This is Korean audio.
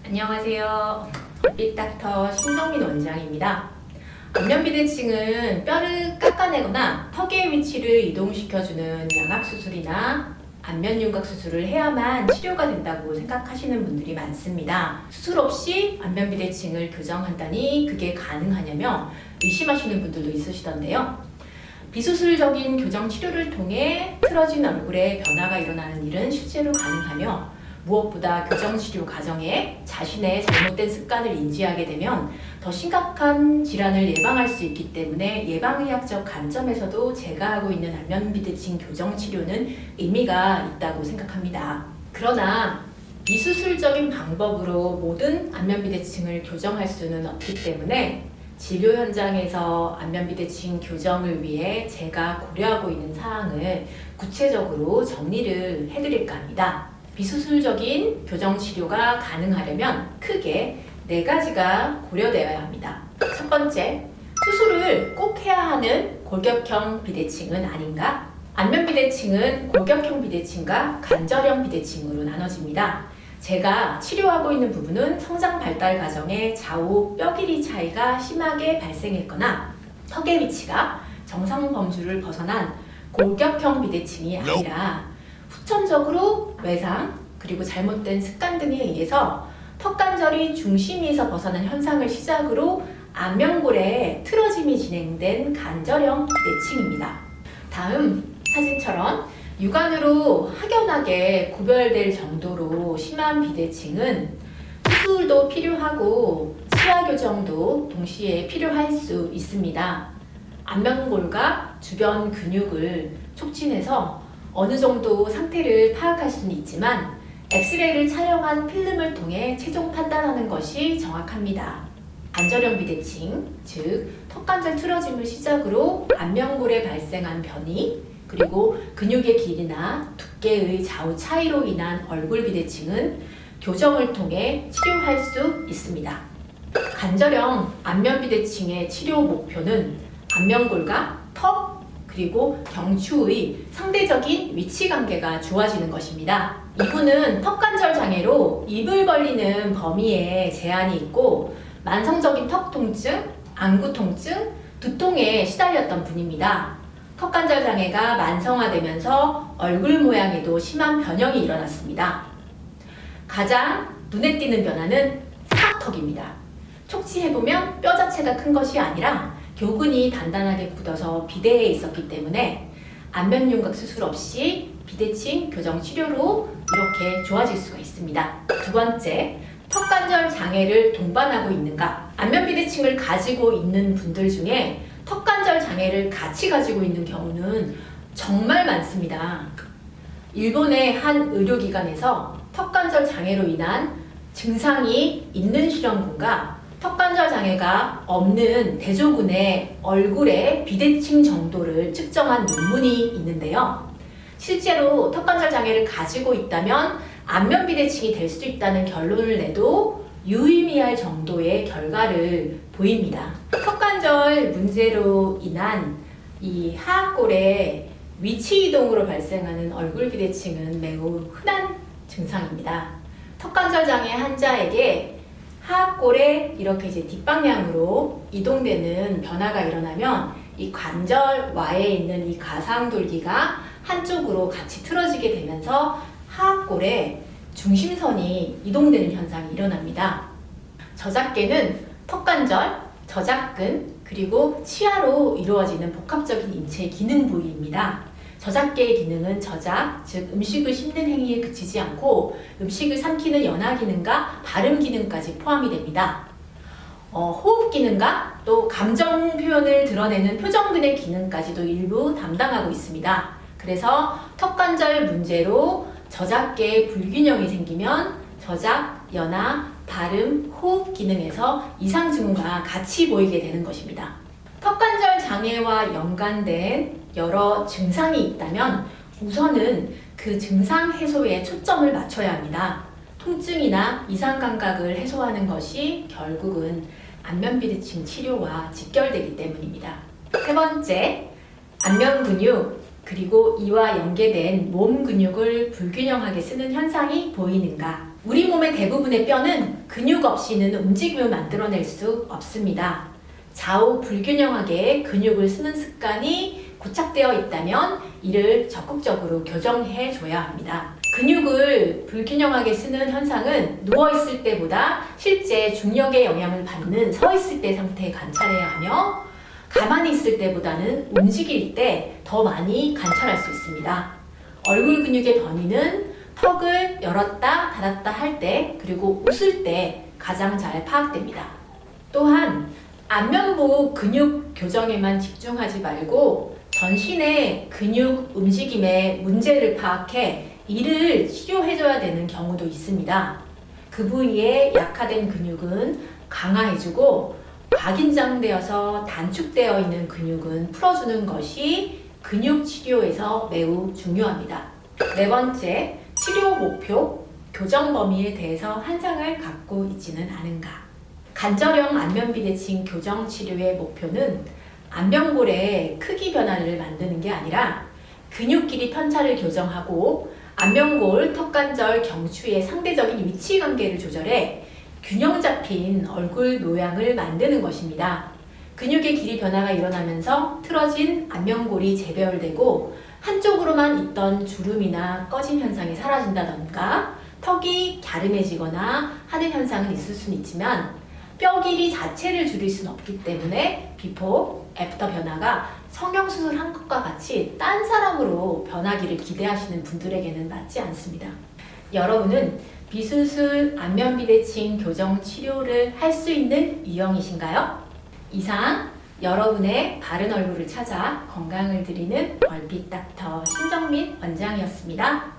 안녕하세요. 빛닥터 신동민 원장입니다. 안면비대칭은 뼈를 깎아내거나 턱의 위치를 이동시켜주는 양악수술이나 안면윤곽 수술을 해야만 치료가 된다고 생각하시는 분들이 많습니다. 수술 없이 안면비대칭을 교정한다니 그게 가능하냐며 의심하시는 분들도 있으시던데요. 비수술적인 교정 치료를 통해 틀어진 얼굴에 변화가 일어나는 일은 실제로 가능하며, 무엇보다 교정치료 과정에 자신의 잘못된 습관을 인지하게 되면 더 심각한 질환을 예방할 수 있기 때문에 예방의학적 관점에서도 제가 하고 있는 안면비대칭 교정치료는 의미가 있다고 생각합니다. 그러나 비수술적인 방법으로 모든 안면비대칭을 교정할 수는 없기 때문에 진료 현장에서 안면비대칭 교정을 위해 제가 고려하고 있는 사항을 구체적으로 정리를 해드릴까 합니다. 비수술적인 교정치료가 가능하려면 크게 4가지가 고려되어야 합니다. 첫 번째, 수술을 꼭 해야 하는 골격형 비대칭은 아닌가? 안면비대칭은 골격형 비대칭과 관절형 비대칭으로 나눠집니다. 제가 치료하고 있는 부분은 성장 발달 과정에 좌우 뼈 길이 차이가 심하게 발생했거나 턱의 위치가 정상 범주를 벗어난 골격형 비대칭이 아니라 후천적으로 외상 그리고 잘못된 습관 등에 의해서 턱관절이 중심에서 벗어난 현상을 시작으로 안면골에 틀어짐이 진행된 관절형 비대칭입니다. 다음 사진처럼 육안으로 확연하게 구별될 정도로 심한 비대칭은 수술도 필요하고 치아 교정도 동시에 필요할 수 있습니다. 안면골과 주변 근육을 촉진해서 어느 정도 상태를 파악할 수는 있지만 엑스레이를 촬영한 필름을 통해 최종 판단하는 것이 정확합니다. 관절형 비대칭, 즉 턱관절 틀어짐을 시작으로 안면골에 발생한 변이, 그리고 근육의 길이나 두께의 좌우 차이로 인한 얼굴 비대칭은 교정을 통해 치료할 수 있습니다. 관절형 안면 비대칭의 치료 목표는 안면골과 턱, 그리고 경추의 상대적인 위치 관계가 좋아지는 것입니다. 이분은 턱관절 장애로 입을 벌리는 범위에 제한이 있고 만성적인 턱 통증, 안구 통증, 두통에 시달렸던 분입니다. 턱관절 장애가 만성화되면서 얼굴 모양에도 심한 변형이 일어났습니다. 가장 눈에 띄는 변화는 사각턱입니다. 촉지해보면 뼈 자체가 큰 것이 아니라 교근이 단단하게 굳어서 비대해 있었기 때문에 안면윤곽 수술 없이 비대칭 교정 치료로 이렇게 좋아질 수가 있습니다. 두 번째, 턱관절 장애를 동반하고 있는가? 안면비대칭을 가지고 있는 분들 중에 턱관절 장애를 같이 가지고 있는 경우는 정말 많습니다. 일본의 한 의료기관에서 턱관절 장애로 인한 증상이 있는 실험군과 턱관절 장애가 없는 대조군의 얼굴의 비대칭 정도를 측정한 논문이 있는데요. 실제로 턱관절 장애를 가지고 있다면 안면 비대칭이 될 수 있다는 결론을 내도 유의미할 정도의 결과를 보입니다. 턱관절 문제로 인한 이 하악골의 위치 이동으로 발생하는 얼굴 비대칭은 매우 흔한 증상입니다. 턱관절 장애 환자에게 하악골에 이렇게 뒷방향으로 이동되는 변화가 일어나면 이 관절와에 있는 이 가상돌기가 한쪽으로 같이 틀어지게 되면서 하악골에 중심선이 이동되는 현상이 일어납니다. 저작계는 턱관절, 저작근, 그리고 치아로 이루어지는 복합적인 인체 기능 부위입니다. 저작계의 기능은 저작, 즉 음식을 씹는 행위에 그치지 않고 음식을 삼키는 연화 기능과 발음 기능까지 포함이 됩니다. 호흡 기능과 또 감정 표현을 드러내는 표정근의 기능까지도 일부 담당하고 있습니다. 그래서 턱관절 문제로 저작계의 불균형이 생기면 저작, 연화, 발음, 호흡 기능에서 이상 징후가 같이 보이게 되는 것입니다. 턱관절 장애와 연관된 여러 증상이 있다면 우선은 그 증상 해소에 초점을 맞춰야 합니다. 통증이나 이상 감각을 해소하는 것이 결국은 안면비대칭 치료와 직결되기 때문입니다. 세 번째, 안면 근육 그리고 이와 연계된 몸 근육을 불균형하게 쓰는 현상이 보이는가? 우리 몸의 대부분의 뼈는 근육 없이는 움직임을 만들어낼 수 없습니다. 좌우 불균형하게 근육을 쓰는 습관이 고착되어 있다면 이를 적극적으로 교정해 줘야 합니다. 근육을 불균형하게 쓰는 현상은 누워있을 때보다 실제 중력의 영향을 받는 서있을 때 상태 관찰해야 하며 가만히 있을 때보다는 움직일 때 더 많이 관찰할 수 있습니다. 얼굴 근육의 변이는 턱을 열었다 닫았다 할 때 그리고 웃을 때 가장 잘 파악됩니다. 또한 안면부 근육 교정에만 집중하지 말고 전신의 근육 움직임의 문제를 파악해 이를 치료해줘야 되는 경우도 있습니다. 그 부위에 약화된 근육은 강화해주고 과긴장되어서 단축되어 있는 근육은 풀어주는 것이 근육 치료에서 매우 중요합니다. 네 번째, 치료 목표, 교정 범위에 대해서 환상을 갖고 있지는 않은가. 관절형 안면비대칭 교정 치료의 목표는 안면골의 크기 변화를 만드는 게 아니라 근육 길이 편차를 교정하고 안면골, 턱관절, 경추의 상대적인 위치 관계를 조절해 균형 잡힌 얼굴 모양을 만드는 것입니다. 근육의 길이 변화가 일어나면서 틀어진 안면골이 재배열되고 한쪽으로만 있던 주름이나 꺼짐 현상이 사라진다던가 턱이 갸름해지거나 하는 현상은 있을 수는 있지만 뼈 길이 자체를 줄일 수는 없기 때문에 비포, 애프터 변화가 성형수술한 것과 같이 딴 사람으로 변하기를 기대하시는 분들에게는 맞지 않습니다. 여러분은 비수술 안면비대칭 교정 치료를 할 수 있는 유형이신가요? 이상 여러분의 바른 얼굴을 찾아 건강을 드리는 얼핏 닥터 신정민 원장이었습니다.